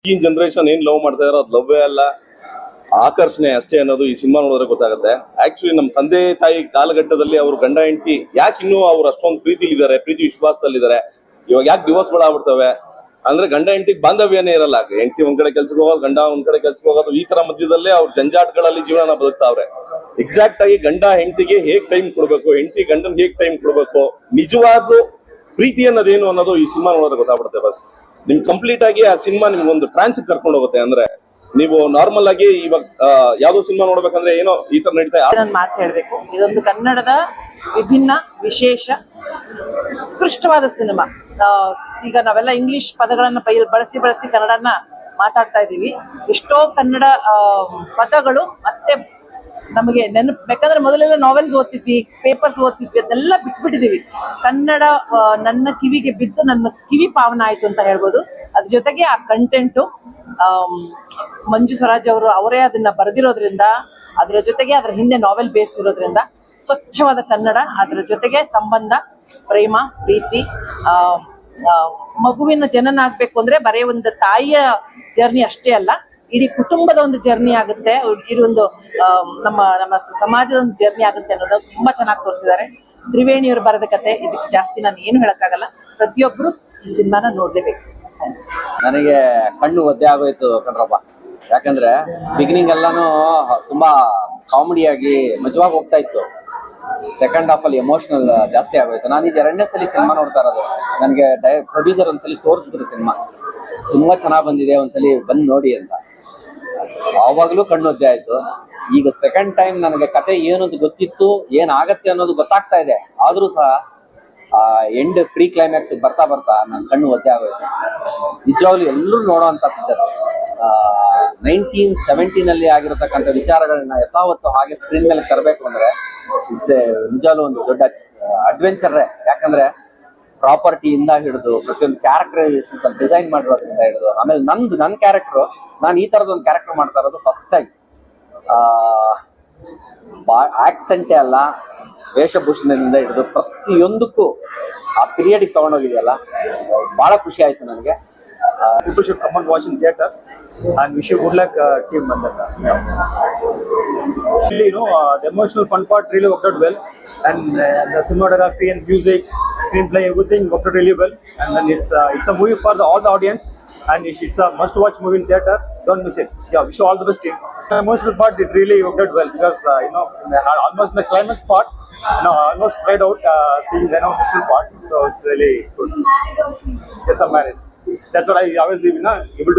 ಈಗಿನ ಜನರೇಷನ್ ಏನ್ ಲವ್ ಮಾಡ್ತಾ ಇದಾರೋ ಅದು ಲವ್ವೇ ಅಲ್ಲ, ಆಕರ್ಷಣೆ ಅಷ್ಟೇ ಅನ್ನೋದು ಈ ಸಿನಿಮಾ ನೋಡಿದ್ರೆ ಗೊತ್ತಾಗುತ್ತೆ. ಆಕ್ಚುಲಿ ನಮ್ಮ ತಂದೆ ತಾಯಿ ಕಾಲಘಟ್ಟದಲ್ಲಿ ಅವ್ರ ಗಂಡ ಹೆಂಡತಿ ಯಾಕೆ ಇನ್ನೂ ಅವ್ರು ಅಷ್ಟೊಂದು ಪ್ರೀತಿಲಿದ್ದಾರೆ, ಪ್ರೀತಿ ವಿಶ್ವಾಸದಲ್ಲಿದ್ದಾರೆ. ಇವಾಗ ಯಾಕೆ ಡಿವೋರ್ಸ್ಗಳಾಗ್ಬಿಡ್ತವೆ ಅಂದ್ರೆ ಗಂಡ ಹೆಂಡತಿಗೆ ಬಾಂಧವ್ಯನೇ ಇರಲ್ಲ. ಹೆಂಡತಿ ಒಂದ್ ಕಡೆ ಕೆಲ್ಸಕ್ಕೆ ಹೋಗೋದು, ಗಂಡ ಒಂದ್ ಕಡೆ ಕೆಲ್ಸಕ್ಕೆ ಹೋಗೋದು, ಈ ತರ ಮಧ್ಯದಲ್ಲೇ ಅವ್ರ ಜಂಜಾಟಗಳಲ್ಲಿ ಜೀವನ ಬದುಕ್ತಾವ್ರೆ. ಎಕ್ಸಾಕ್ಟ್ ಆಗಿ ಗಂಡ ಹೆಂಡತಿಗೆ ಹೇಗ್ ಟೈಮ್ ಕೊಡ್ಬೇಕು, ಹೆಂಡತಿ ಗಂಡನ್ ಹೇಗ್ ಟೈಮ್ ಕೊಡ್ಬೇಕು, ನಿಜವಾದ ಪ್ರೀತಿ ಅನ್ನೋದೇನು ಅನ್ನೋದು ಈ ಸಿನಿಮಾ ನೋಡಿದ್ರೆ ಗೊತ್ತಾಗ್ಬಿಡುತ್ತೆ. ಬಸ್ ನಿಮ್ ಕಂಪ್ಲೀಟ್ ಆಗಿ ಆ ಸಿನಿಮಾ ನಿಮ್ಗೊಂದು ಟ್ರಾನ್ಸ್ ಕರ್ಕೊಂಡು ಹೋಗುತ್ತೆ. ಅಂದ್ರೆ ನೀವು ನಾರ್ಮಲ್ ಆಗಿ ಇವಾಗ ಯಾವ್ದೋ ಸಿನಿಮಾ ನೋಡ್ಬೇಕಂದ್ರೆ ಏನೋ ಈ ತರ ನಡೀತಾ ಮಾತು ಹೇಳ್ಬೇಕು. ಇದೊಂದು ಕನ್ನಡದ ವಿಭಿನ್ನ ವಿಶೇಷ ಉತ್ಕೃಷ್ಟವಾದ ಸಿನಿಮಾ. ಈಗ ನಾವೆಲ್ಲ ಇಂಗ್ಲಿಷ್ ಪದಗಳನ್ನ ಬಳಸಿ ಕನ್ನಡನ ಮಾತಾಡ್ತಾ ಇದೀವಿ. ಎಷ್ಟೋ ಕನ್ನಡ ಪದಗಳು ಮತ್ತೆ ನಮಗೆ ನೆನಪು ಬೇಕಂದ್ರೆ ಮೊದಲೆಲ್ಲ ನಾವೆಲ್ಸ್ ಓದ್ತಿದ್ವಿ, ಪೇಪರ್ಸ್ ಓದ್ತಿದ್ವಿ, ಅದೆಲ್ಲ ಬಿಟ್ಬಿಟ್ಟಿದೀವಿ. ಕನ್ನಡ ನನ್ನ ಕಿವಿಗೆ ಬಿದ್ದು ನನ್ನ ಕಿವಿ ಪಾವನ ಆಯ್ತು ಅಂತ ಹೇಳ್ಬೋದು. ಅದ್ರ ಜೊತೆಗೆ ಆ ಕಂಟೆಂಟು ಮಂಜು ಸ್ವರಾಜ್ ಅವರು ಅವರೇ ಅದನ್ನ ಬರೆದಿರೋದ್ರಿಂದ, ಅದರ ಜೊತೆಗೆ ಅದರ ಹಿಂದೆ ನಾವೆಲ್ ಬೇಸ್ಡ್ ಇರೋದ್ರಿಂದ ಸ್ವಚ್ಛವಾದ ಕನ್ನಡ, ಅದರ ಜೊತೆಗೆ ಸಂಬಂಧ, ಪ್ರೇಮ, ಪ್ರೀತಿ, ಮಗುವಿನ ಜನನ ಆಗ್ಬೇಕು ಅಂದ್ರೆ ಬರೀ ಒಂದು ತಾಯಿಯ ಜರ್ನಿ ಅಷ್ಟೇ ಅಲ್ಲ, ಇಡೀ ಕುಟುಂಬದ ಒಂದು ಜರ್ನಿ ಆಗುತ್ತೆ, ಇಡೀ ಒಂದು ನಮ್ಮ ಸಮಾಜದ ಒಂದು ಜರ್ನಿ ಆಗುತ್ತೆ ಅನ್ನೋದು ತುಂಬಾ ಚೆನ್ನಾಗಿ ತೋರಿಸಿದ್ದಾರೆ. ತ್ರಿವೇಣಿಯವರು ಬರೆದ ಕತೆ, ಇದಕ್ಕೆ ಜಾಸ್ತಿ ನಾನು ಏನು ಹೇಳಕ್ಕಾಗಲ್ಲ. ಪ್ರತಿಯೊಬ್ರು ಈ ಸಿನಿಮಾನ ನೋಡ್ಲೇಬೇಕು. ನನಗೆ ಕಣ್ಣು ಒದ್ದೆ ಆಗೋಯ್ತು ಕಣ್ರಪ್ಪ. ಯಾಕಂದ್ರೆ ಬಿಗಿನಿಂಗ್ ಎಲ್ಲಾನು ತುಂಬಾ ಕಾಮಿಡಿಯಾಗಿ ಮಜವಾಗಿ ಹೋಗ್ತಾ ಇತ್ತು. ಸೆಕೆಂಡ್ ಹಾಫ್ ಅಲ್ಲಿ ಎಮೋಷನಲ್ ಜಾಸ್ತಿ ಆಗೋಯ್ತು. ನಾನು ಈಗ 2ನೇ ಸಲ ಸಿನಿಮಾ ನೋಡ್ತಾ ಇರೋದು. ನನಗೆ ಪ್ರೊಡ್ಯೂಸರ್ ಒಂದ್ಸಲಿ ತೋರಿಸಿದ್ರು ಸಿನಿಮಾ, ತುಂಬಾ ಚೆನ್ನಾಗಿ ಬಂದಿದೆ, ಒಂದ್ಸಲಿ ಬಂದು ನೋಡಿ ಅಂತ. ಆವಾಗಲೂ ಕಣ್ಣು ಒದ್ದೆ ಆಯ್ತು. ಈಗ ಸೆಕೆಂಡ್ ಟೈಮ್ ನನಗೆ ಕತೆ ಏನು ಅಂತ ಗೊತ್ತಿತ್ತು, ಏನಾಗತ್ತೆ ಅನ್ನೋದು ಗೊತ್ತಾಗ್ತಾ ಇದೆ. ಆದ್ರೂ ಸಹ ಎಂಡ್ ಪ್ರೀ ಕ್ಲೈಮ್ಯಾಕ್ಸ್ ಬರ್ತಾ ನನ್ನ ಕಣ್ಣು ಒದ್ದೆ ಆಗೋಯ್ತು. ನಿಜವಾಗ್ಲೂ ಎಲ್ಲರೂ ನೋಡೋಂಥ ಪಿಕ್ಚರ್. 1970 ಆಗಿರತಕ್ಕಂಥ ವಿಚಾರಗಳನ್ನ ಯಥಾವತ್ತು ಹಾಗೆ ಸ್ಕ್ರೀನ್ ಮೇಲೆ ತರಬೇಕು ಅಂದ್ರೆ ನಿಜವಾಗ್ಲೂ ಒಂದು ದೊಡ್ಡ ಅಡ್ವೆಂಚರೇ. ಯಾಕಂದ್ರೆ ಪ್ರಾಪರ್ಟಿಯಿಂದ ಹಿಡಿದು ಪ್ರತಿಯೊಂದು ಕ್ಯಾರೆಕ್ಟರೈಸೇಷನ್ಸ್ ಡಿಸೈನ್ ಮಾಡಿರೋದ್ರಿಂದ ಹಿಡಿದು, ಆಮೇಲೆ ನನ್ನ ಕ್ಯಾರೆಕ್ಟರ್, ನಾನು ಈ ತರದ ಒಂದು ಕ್ಯಾರೆಕ್ಟರ್ ಮಾಡ್ತಾ ಇರೋದು ಫಸ್ಟ್ ಟೈಮ್. ಆಕ್ಸೆಂಟೇ ಅಲ್ಲ, ವೇಷಭೂಷಣದಿಂದ ಹಿಡಿದು ಪ್ರತಿಯೊಂದಕ್ಕೂ ಆ ಪೀರಿಯಡಿಗೆ ತಗೊಂಡೋಗಿದೆಯಲ್ಲ, ಬಹಳ ಖುಷಿ ಆಯ್ತು ನನಗೆ. People should come and watch in theater and wish you good luck, team Mandana. Really, the emotional fun part really worked out well, and the cinematography and music, screenplay, everything worked out really well. And then it's a movie for all the audience, and it's a must-watch movie in theater. Don't miss it. Yeah, wish you all the best, team. The emotional part, it really worked out well because almost in the climax part, almost cried out seeing the emotional part. So it's really good. Yes, I'm married. That's what I was able to